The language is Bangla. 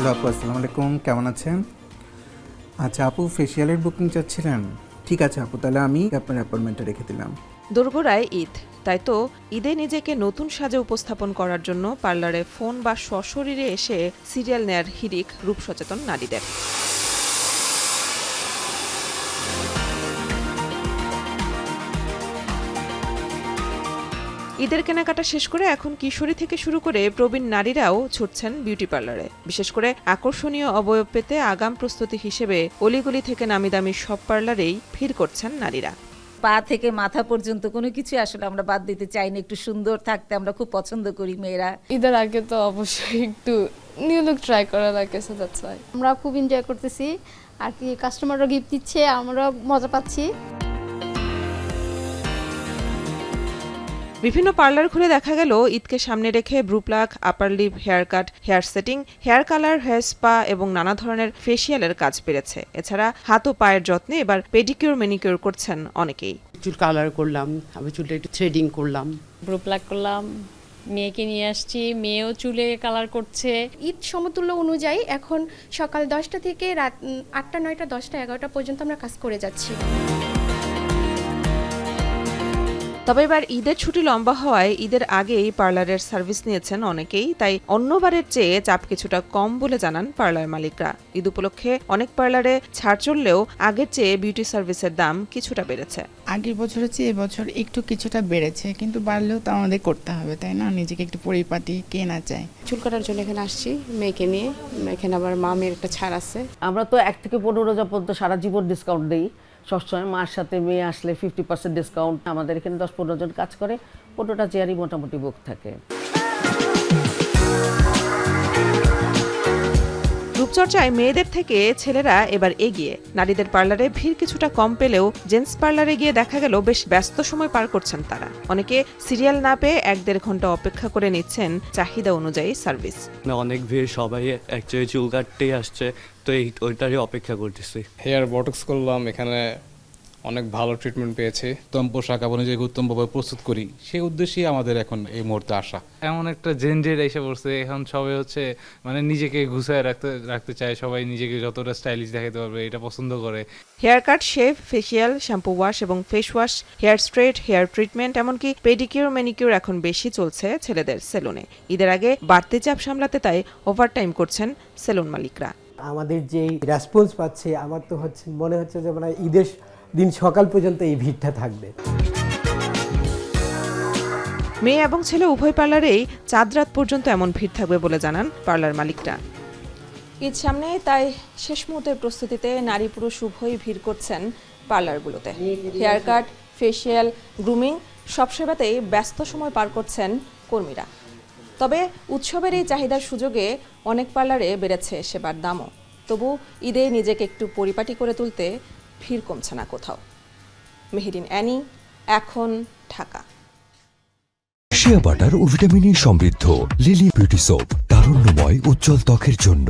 হ্যালো আপু, আসসালামু আলাইকুম, কেমন আছেন? আচ্ছা আপু, ফেসিয়ালের বুকিং চাচ্ছিলেন? ঠিক আছে আপু, তাহলে আমি আপনার অ্যাপয়েন্টমেন্টটা রেখে দিলাম। দোরগোড়ায় ঈদ, তাই তো ঈদে নিজেকে নতুন সাজে উপস্থাপন করার জন্য পার্লারে ফোন বা সশরীরে এসে সিরিয়াল নেয়ার হিড়িক রূপসচেতন নারীদের। ঈদের কেনাকাটা শেষ করে এখন কিশোরী থেকে শুরু করে প্রবীণ নারীরাও ছুটছেন বিউটি পার্লারে। বিশেষ করে আকর্ষণীয় অবয়ব পেতে আগাম প্রস্তুতি হিসেবে অলিগলি থেকে নামিদামি সব পার্লারেই ভিড় করছেন নারীরা। পা থেকে মাথা পর্যন্ত কোনো কিছু আসলে আমরা বাদ দিতে চাই না। একটু সুন্দর থাকতে আমরা খুব পছন্দ করি মেয়েরা। ঈদের আগে তো অবশ্যই একটু নিউ লুক ট্রাই করা লাগে, সো দ্যাটস ওয়াই। আমরা খুব এনজয় করতেছি আর কি, কাস্টমাররা গিফট দিচ্ছে, আমরাও মজা পাচ্ছি। বিভিন্ন পার্লার ঘুরে দেখা গেল ঈদকে সামনে রেখে brow pluck, upper lip, hair cut, hair setting, hair colour, hair spa এবং নানা ধরনের ফেসিয়ালের কাজ বেড়েছে। এছাড়া হাত ও পায়ের যত্নে এবার পেডিকিউর ম্যানিকিউর করছেন অনেকেই। চুল কালার করলাম, আমি চুলটা একটু থ্রেডিং করলাম, ব্রু প্লাক করলাম, মেয়েকে নিয়ে আসছি, মেয়েও চুলে কালার করছে। ঈদ সমতুল্য অনুযায়ী এখন সকাল 10টা থেকে রাত 8টা, 9টা, 10টা, 11টা পর্যন্ত আমরা কাজ করে যাচ্ছি। তবে এবার ঈদের ছুটি লম্বা হওয়ায় ঈদের আগেই পার্লারের সার্ভিস নিয়েছেন অনেকেই, তাই অন্যবারের চেয়ে চাপ কিছুটা কম বলে জানান পার্লার মালিকরা। ঈদ উপলক্ষে অনেক পার্লারে ছাড় চললেও আগের চেয়ে বিউটি সার্ভিসের দাম কিছুটা বেড়েছে। আগের বছরের চেয়ে এবছর একটু কিছুটা বেড়েছে, কিন্তু বাড়লেও তো আমাদের করতে হবে, তাই না? নিজেকে একটু পরিপাটি কে না চায়। চুল কাটার জন্য এখানে আসছি মেয়েকে নিয়ে। এখানে আবার মা মেয়ের একটা ছাড় আছে। আমরা তো 1 থেকে 15,000 পর্যন্ত সারা জীবন ডিসকাউন্ট দিই। সবসময় মার সাথে মেয়ে আসলে 50% ডিসকাউন্ট। আমাদের এখানে 10-15 জন কাজ করে, 15টা চেয়ারই মোটামুটি বুক থাকে। রূপচর্চায় মেয়েদের থেকে ছেলেরা এবার এগিয়ে। নারীদের পার্লারে ভিড় কিছুটা কম পেলেও জেন্টস পার্লারে গিয়ে দেখা গেল বেশ ব্যস্ত সময় পার করছেন তারা। অনেকে সিরিয়াল না পেয়ে 1-1.5 ঘন্টা অপেক্ষা করে নিচ্ছেন চাহিদা অনুযায়ী সার্ভিস। অনেক ভিড়, সবাই অ্যাকচুয়ালি চুল কাটতেই আসছে, তো ওইটারই অপেক্ষা করতেছি। হেয়ার বটক্স করলাম, এখানে অনেক ভালো ট্রিটমেন্ট পেয়েছি। উত্তম পোশাক এবং নিজেকে উত্তমভাবে প্রস্তুত করি, সেই উদ্দেশ্যেই আমাদের এখন এই মুহূর্তে আসা। এমন একটা জেন্ডার এসে পড়ছে, এখন সবাই হচ্ছে মানে নিজেকে গুছায় রাখতে চায়, সবাই নিজেকে যতটা স্টাইলিশ দেখাতে পারবে এটা পছন্দ করে। Hair cut, shave, facial, shampoo wash এবং face wash, hair straight, hair treatment, এমনকি পেডিকিউর ম্যানিকিউর এখন বেশি চলছে ছেলেদের সেলুনে। ঈদের আগে বাড়তি চাপ সামলাতে তাই ওভারটাইম করছেন সেলুন মালিকরা। আমাদের যে রেসপন্স পাচ্ছে, আমার তো মনে হচ্ছে যে মানে ঈদের দিন সকাল পর্যন্ত এই ভিড়টা থাকবে। মেয়ে এবং ছেলে উভয় পার্লারেই চাঁদ রাত পর্যন্ত এমন ভিড় থাকবে বলে জানান পার্লার মালিকরা। ঈদ সামনে তাই শেষ মুহূর্তের প্রস্তুতিতে নারী পুরুষ উভয়ই ভিড় করছেন পার্লারগুলোতে। হেয়ার কাট, ফেসিয়াল, গ্রুমিং সব সেবাতেই ব্যস্ত সময় পার করছেন কর্মীরা। তবে উৎসবের এই চাহিদার সুযোগে অনেক পার্লারে বেড়েছে সেবার দামও। তবু ঈদে নিজেকে একটু পরিপাটি করে তুলতে ভিড় কমছে না কোথাও। মেহেরিন অ্যানি, এখন, ঢাকা। শিয়া বাটার ও ভিটামিন ই সমৃদ্ধ লিলি বিউটি সোপ, তারুণ্যময় উজ্জ্বল ত্বকের জন্য।